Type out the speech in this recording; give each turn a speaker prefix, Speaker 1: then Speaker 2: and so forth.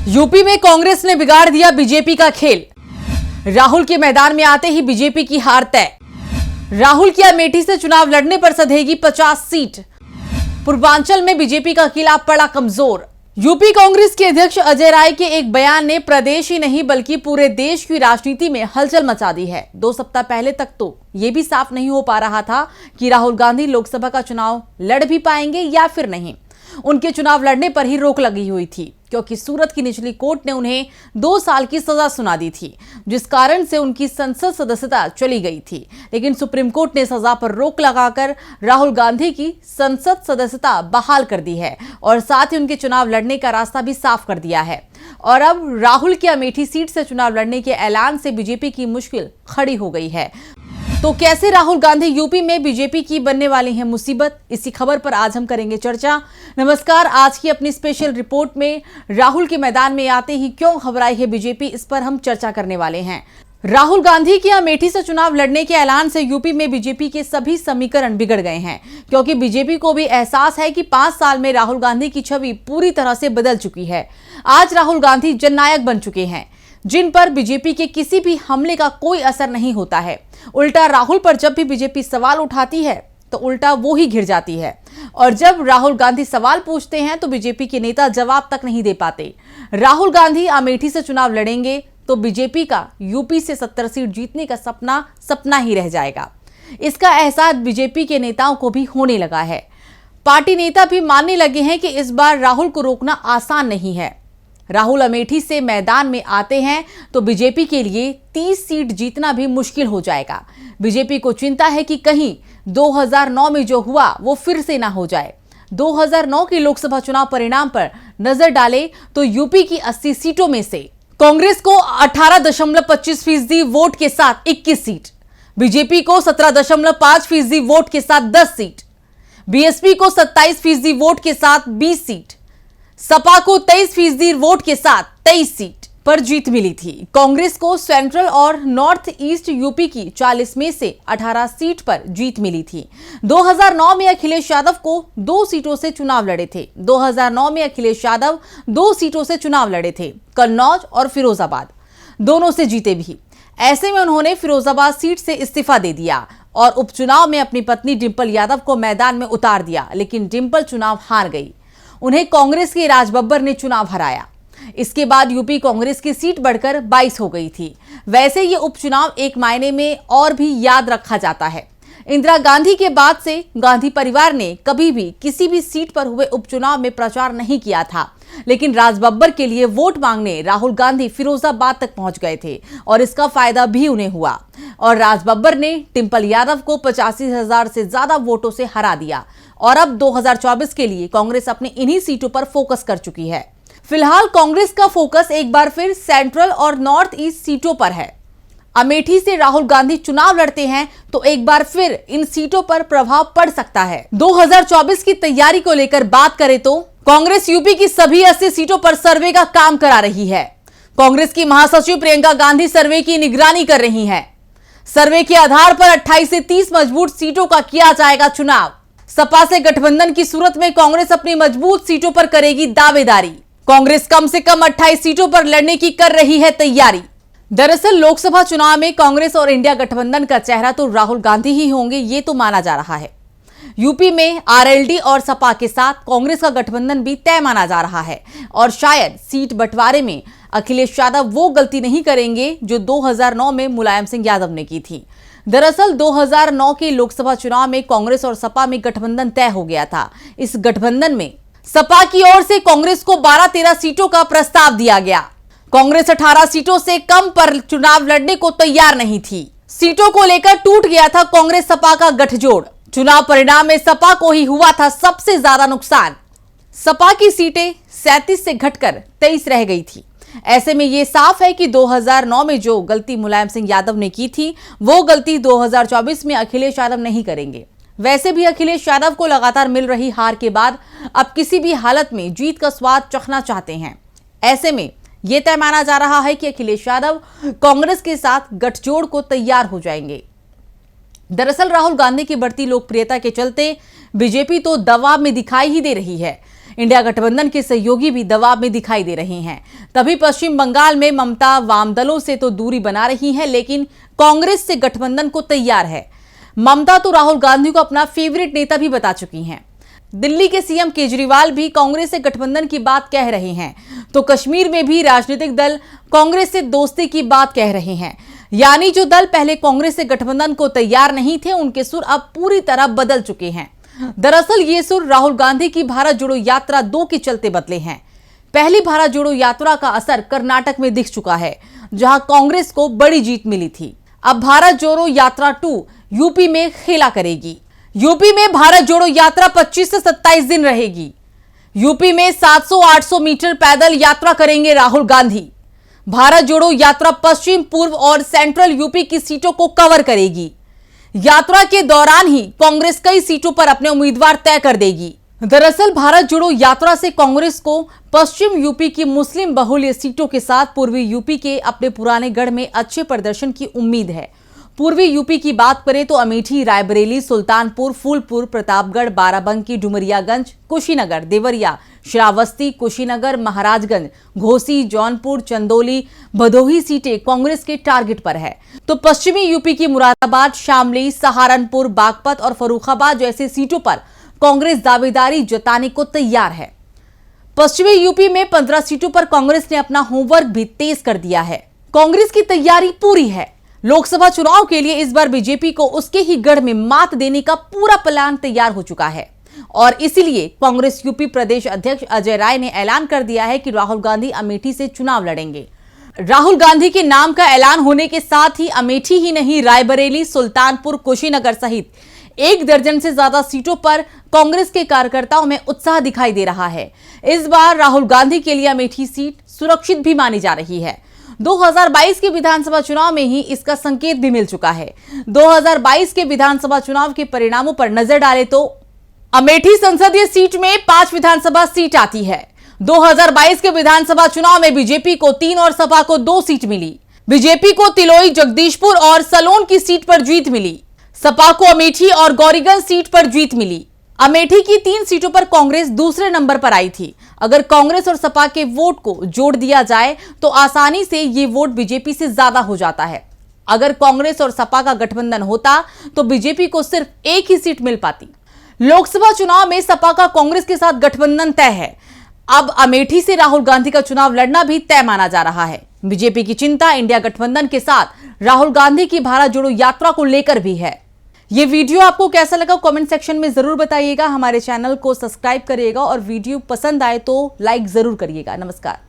Speaker 1: UP में कांग्रेस ने बिगाड़ दिया बीजेपी का खेल। राहुल के मैदान में आते ही बीजेपी की हार तय। राहुल की अमेठी से चुनाव लड़ने पर सधेगी 50 सीट। पूर्वांचल में बीजेपी का किला पड़ा कमजोर। यूपी कांग्रेस के अध्यक्ष अजय राय के एक बयान ने प्रदेश ही नहीं बल्कि पूरे देश की राजनीति में हलचल मचा दी है। 2 सप्ताह पहले तक तो यह भी साफ नहीं हो पा रहा था कि राहुल गांधी लोकसभा का चुनाव लड़ भी पाएंगे या फिर नहीं। उनके चुनाव लड़ने पर ही रोक लगी हुई थी क्योंकि सूरत की निचली कोर्ट ने उन्हें 2 साल की सजा सुना दी थी, जिस कारण से उनकी संसद सदस्यता चली गई थी। लेकिन सुप्रीम कोर्ट ने सजा पर रोक लगाकर राहुल गांधी की संसद सदस्यता बहाल कर दी है और साथ ही उनके चुनाव लड़ने का रास्ता भी साफ कर दिया है। और अब राहुल की अमेठी सीट से चुनाव लड़ने के ऐलान से बीजेपी की मुश्किल खड़ी हो गई है। तो कैसे राहुल गांधी यूपी में बीजेपी की बनने वाली है मुसीबत, इसी खबर पर आज हम करेंगे चर्चा। नमस्कार, आज की अपनी स्पेशल रिपोर्ट में राहुल के मैदान में आते ही क्यों घबराई है बीजेपी, इस पर हम चर्चा करने वाले हैं। राहुल गांधी की अमेठी से चुनाव लड़ने के ऐलान से यूपी में बीजेपी के सभी समीकरण बिगड़ गए हैं, क्योंकि बीजेपी को भी एहसास है कि 5 साल में राहुल गांधी की छवि पूरी तरह से बदल चुकी है। आज राहुल गांधी जननायक बन चुके हैं, जिन पर बीजेपी के किसी भी हमले का कोई असर नहीं होता है। उल्टा राहुल पर जब भी बीजेपी सवाल उठाती है तो उल्टा वो ही घिर जाती है, और जब राहुल गांधी सवाल पूछते हैं तो बीजेपी के नेता जवाब तक नहीं दे पाते। राहुल गांधी अमेठी से चुनाव लड़ेंगे तो बीजेपी का यूपी से 70 सीट जीतने का सपना ही रह जाएगा। इसका एहसास बीजेपी के नेताओं को भी होने लगा है। पार्टी नेता भी मानने लगे हैं कि इस बार राहुल को रोकना आसान नहीं है। राहुल अमेठी से मैदान में आते हैं तो बीजेपी के लिए 30 सीट जीतना भी मुश्किल हो जाएगा। बीजेपी को चिंता है कि कहीं 2009 में जो हुआ वो फिर से ना हो जाए। 2009 के लोकसभा चुनाव परिणाम पर नजर डाले तो यूपी की 80 सीटों में से कांग्रेस को 18.25% वोट के साथ 21 सीट, बीजेपी को 17.5% वोट के साथ 10 सीट, बीएसपी को 27% वोट के साथ 20 सीट, सपा को 23% वोट के साथ 23 सीट पर जीत मिली थी। कांग्रेस को सेंट्रल और नॉर्थ ईस्ट यूपी की 40 में से 18 सीट पर जीत मिली थी। 2009 में अखिलेश यादव को 2 सीटों से चुनाव लड़े थे। 2009 में अखिलेश यादव 2 सीटों से चुनाव लड़े थे, कन्नौज और फिरोजाबाद, दोनों से जीते भी। ऐसे में उन्होंने फिरोजाबाद सीट से इस्तीफा दे दिया और उपचुनाव में अपनी पत्नी डिंपल यादव को मैदान में उतार दिया, लेकिन डिंपल चुनाव हार गई। उन्हें कांग्रेस के राज बब्बर ने चुनाव हराया। इसके बाद यूपी कांग्रेस की सीट बढ़कर 22 हो गई थी। वैसे ये उपचुनाव एक मायने में और भी याद रखा जाता है। इंदिरा गांधी के बाद से गांधी परिवार ने कभी भी किसी भी सीट पर हुए उपचुनाव में प्रचार नहीं किया था, लेकिन राज बब्बर के लिए वोट मांगने राहुल गांधी फिरोजाबाद तक पहुंच गए थे और इसका फायदा भी उन्हें हुआ। और राज बब्बर ने डिंपल यादव को 85,000 से ज्यादा वोटों से हरा दिया। और अब 2024 के लिए कांग्रेस अपने इन्हीं सीटों पर फोकस कर चुकी है। फिलहाल कांग्रेस का फोकस एक बार फिर सेंट्रल और नॉर्थ ईस्ट सीटों पर है। अमेठी से राहुल गांधी चुनाव लड़ते हैं तो एक बार फिर इन सीटों पर प्रभाव पड़ सकता है। 2024 की तैयारी को लेकर बात करें तो कांग्रेस यूपी की सभी 80 सीटों पर सर्वे का काम करा रही है। कांग्रेस की महासचिव प्रियंका गांधी सर्वे की निगरानी कर रही हैं। सर्वे के आधार पर 28 से 30 मजबूत सीटों का किया जाएगा चुनाव। सपा से गठबंधन की सूरत में कांग्रेस अपनी मजबूत सीटों पर करेगी दावेदारी। कांग्रेस कम से कम 28 सीटों पर लड़ने की कर रही है तैयारी। दरअसल लोकसभा चुनाव में कांग्रेस और इंडिया गठबंधन का चेहरा तो राहुल गांधी ही होंगे, ये तो माना जा रहा है। यूपी में आरएलडी और सपा के साथ कांग्रेस का गठबंधन भी तय माना जा रहा है और शायद सीट बंटवारे में अखिलेश यादव वो गलती नहीं करेंगे जो 2009 में मुलायम सिंह यादव ने की थी। दरअसल 2009 के लोकसभा चुनाव में कांग्रेस और सपा में गठबंधन तय हो गया था। इस गठबंधन में सपा की ओर से कांग्रेस को 12-13 सीटों का प्रस्ताव दिया गया। कांग्रेस 18 सीटों से कम पर चुनाव लड़ने को तैयार नहीं थी। सीटों को लेकर टूट गया था कांग्रेस सपा का गठजोड़। चुनाव परिणाम में सपा को ही हुआ था सबसे ज्यादा नुकसान। सपा की सीटें 37 से घटकर 23 रह गई थी। ऐसे में यह साफ है कि 2009 में जो गलती मुलायम सिंह यादव ने की थी वो गलती 2024 में अखिलेश यादव नहीं करेंगे। वैसे भी अखिलेश यादव को लगातार मिल रही हार के बाद अब किसी भी हालत में जीत का स्वाद चखना चाहते हैं। ऐसे में यह तय माना जा रहा है कि अखिलेश यादव कांग्रेस के साथ गठजोड़ को तैयार हो जाएंगे। दरअसल राहुल गांधी की बढ़ती लोकप्रियता के चलते बीजेपी तो दबाव में दिखाई ही दे रही है। इंडिया गठबंधन के सहयोगी भी दबाव में दिखाई दे रहे हैं। तभी पश्चिम बंगाल में ममता वाम दलों से तो दूरी बना रही हैं, लेकिन कांग्रेस से गठबंधन को तैयार है। ममता तो राहुल गांधी को अपना फेवरेट नेता भी बता चुकी हैं। दिल्ली के सीएम केजरीवाल भी कांग्रेस से गठबंधन की बात कह रहे हैं, तो कश्मीर में भी राजनीतिक दल कांग्रेस से दोस्ती की बात कह रहे हैं। यानी जो दल पहले कांग्रेस से गठबंधन को तैयार नहीं थे, उनके सुर अब पूरी तरह बदल चुके हैं। दरअसल ये सुर राहुल गांधी की भारत जोड़ो यात्रा 2 के चलते बदले हैं। पहली भारत जोड़ो यात्रा का असर कर्नाटक में दिख चुका है, जहां कांग्रेस को बड़ी जीत मिली थी। अब भारत जोड़ो यात्रा 2 यूपी में खेला करेगी। यूपी में भारत जोड़ो यात्रा 25 से 27 दिन रहेगी। यूपी में 700-800 मीटर पैदल यात्रा करेंगे राहुल गांधी। भारत जोड़ो यात्रा पश्चिम, पूर्व और सेंट्रल यूपी की सीटों को कवर करेगी। यात्रा के दौरान ही कांग्रेस कई सीटों पर अपने उम्मीदवार तय कर देगी। दरअसल भारत जोड़ो यात्रा से कांग्रेस को पश्चिम यूपी की मुस्लिम बहुल्य सीटों के साथ पूर्वी यूपी के अपने पुराने गढ़ में अच्छे प्रदर्शन की उम्मीद है। पूर्वी यूपी की बात करें तो अमेठी, रायबरेली, सुल्तानपुर, फूलपुर, प्रतापगढ़, बाराबंकी, डुमरियागंज, कुशीनगर, देवरिया, श्रावस्ती, कुशीनगर, महाराजगंज, घोसी, जौनपुर, चंदौली, भदोही सीटें कांग्रेस के टारगेट पर है। तो पश्चिमी यूपी की मुरादाबाद, शामली, सहारनपुर, बागपत और फर्रुखाबाद जैसी सीटों पर कांग्रेस दावेदारी जताने को तैयार है। पश्चिमी यूपी में 15 सीटों पर कांग्रेस ने अपना होमवर्क भी तेज कर दिया है। कांग्रेस की तैयारी पूरी है। लोकसभा चुनाव के लिए इस बार बीजेपी को उसके ही गढ़ में मात देने का पूरा प्लान तैयार हो चुका है और इसीलिए कांग्रेस यूपी प्रदेश अध्यक्ष अजय राय ने ऐलान कर दिया है कि राहुल गांधी अमेठी से चुनाव लड़ेंगे। राहुल गांधी के नाम का ऐलान होने के साथ ही अमेठी ही नहीं, रायबरेली, सुल्तानपुर, कुशीनगर सहित 1 दर्जन से ज्यादा सीटों पर कांग्रेस के कार्यकर्ताओं में उत्साह दिखाई दे रहा है। इस बार राहुल गांधी के लिए अमेठी सीट सुरक्षित भी मानी जा रही है। 2022 के विधानसभा चुनाव में ही इसका संकेत भी मिल चुका है। 2022 के विधानसभा चुनाव के परिणामों पर नजर डालें तो अमेठी संसदीय सीट में 5 विधानसभा सीट आती है। 2022 के विधानसभा चुनाव में बीजेपी को 3 और सपा को 2 सीट मिली। बीजेपी को तिलोई, जगदीशपुर और सलोन की सीट पर जीत मिली। सपा को अमेठी और गौरीगंज सीट पर जीत मिली। अमेठी की 3 सीटों पर कांग्रेस दूसरे नंबर पर आई थी। अगर कांग्रेस और सपा के वोट को जोड़ दिया जाए तो आसानी से ये वोट बीजेपी से ज्यादा हो जाता है। अगर कांग्रेस और सपा का गठबंधन होता तो बीजेपी को सिर्फ 1 ही सीट मिल पाती। लोकसभा चुनाव में सपा का कांग्रेस के साथ गठबंधन तय है। अब अमेठी से राहुल गांधी का चुनाव लड़ना भी तय माना जा रहा है। बीजेपी की चिंता इंडिया गठबंधन के साथ राहुल गांधी की भारत जोड़ो यात्रा को लेकर भी है। ये वीडियो आपको कैसा लगा कमेंट सेक्शन में जरूर बताइएगा। हमारे चैनल को सब्सक्राइब करिएगा और वीडियो पसंद आए तो लाइक जरूर करिएगा। नमस्कार।